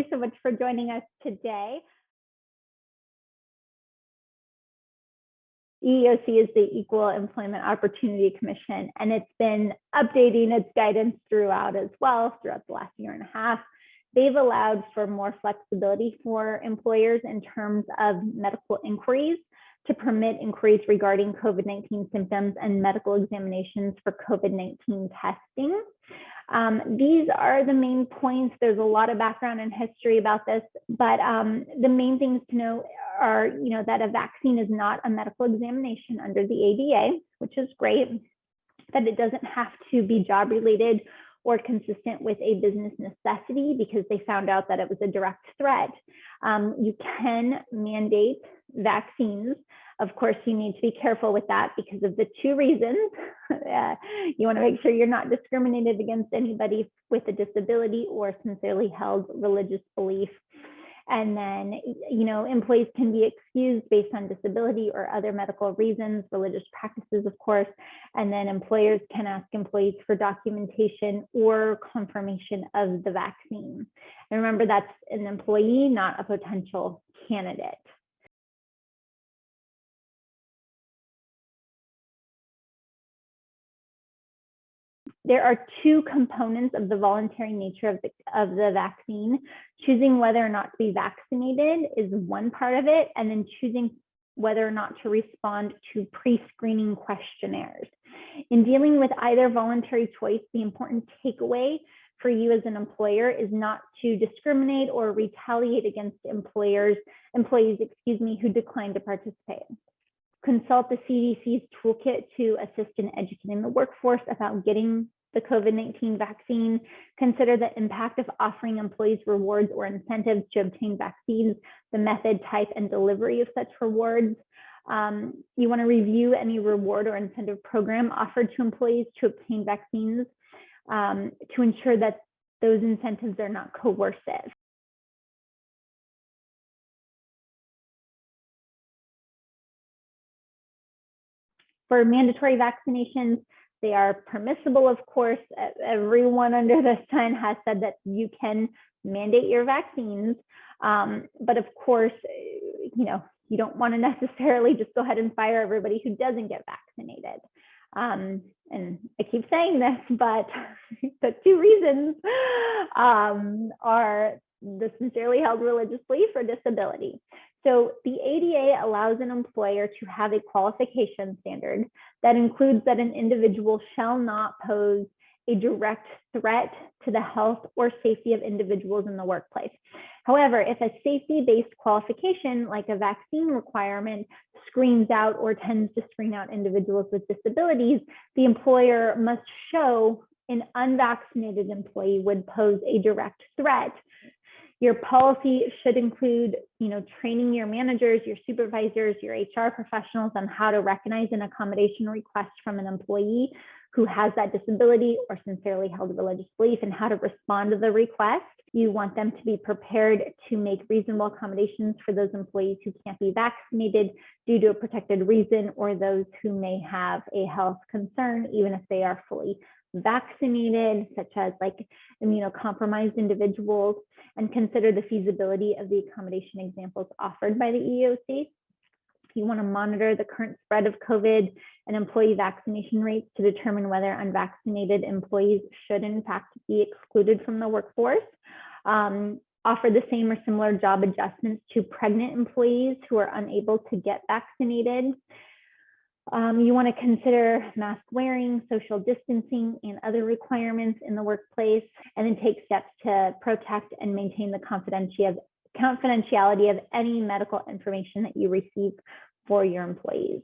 you so much for joining us today. EEOC is the Equal Employment Opportunity Commission, and it's been updating its guidance throughout as well, throughout the last year and a half. They've allowed for more flexibility for employers in terms of medical inquiries to permit inquiries regarding COVID-19 symptoms and medical examinations for COVID-19 testing. These are the main points. There's a lot of background and history about this, but the main things to know are, that a vaccine is not a medical examination under the ADA, which is great, that it doesn't have to be job related or consistent with a business necessity because they found out that it was a direct threat. You can mandate vaccines. Of course, you need to be careful with that because of the two reasons. You want to make sure you're not discriminated against anybody with a disability or sincerely held religious belief. And then, employees can be excused based on disability or other medical reasons, religious practices, of course. And then employers can ask employees for documentation or confirmation of the vaccine. And remember, that's an employee, not a potential candidate. There are two components of the voluntary nature of the vaccine. Choosing whether or not to be vaccinated is one part of it, and then choosing whether or not to respond to pre-screening questionnaires. In dealing with either voluntary choice, the important takeaway for you as an employer is not to discriminate or retaliate against employees, who decline to participate. Consult the CDC's toolkit to assist in educating the workforce about getting the COVID-19 vaccine. Consider the impact of offering employees rewards or incentives to obtain vaccines, the method, type, and delivery of such rewards. You want to review any reward or incentive program offered to employees to obtain vaccines to ensure that those incentives are not coercive. For mandatory vaccinations, they are permissible, of course. Everyone under the sun has said that you can mandate your vaccines. But of course, you don't want to necessarily just go ahead and fire everybody who doesn't get vaccinated. And I keep saying this, but the two reasons are the sincerely held religious belief or disability. So the ADA allows an employer to have a qualification standard that includes that an individual shall not pose a direct threat to the health or safety of individuals in the workplace. However, if a safety-based qualification, like a vaccine requirement, screens out or tends to screen out individuals with disabilities, the employer must show an unvaccinated employee would pose a direct threat. Your policy should include, training your managers, your supervisors, your HR professionals on how to recognize an accommodation request from an employee who has that disability or sincerely held religious belief and how to respond to the request. You want them to be prepared to make reasonable accommodations for those employees who can't be vaccinated due to a protected reason or those who may have a health concern, even if they are fully vaccinated, such as like immunocompromised individuals, and consider the feasibility of the accommodation examples offered by the EEOC. You want to monitor the current spread of COVID and employee vaccination rates to determine whether unvaccinated employees should in fact be excluded from the workforce. Offer the same or similar job adjustments to pregnant employees who are unable to get vaccinated. You want to consider mask wearing, social distancing, and other requirements in the workplace, and then take steps to protect and maintain the confidentiality of any medical information that you receive for your employees.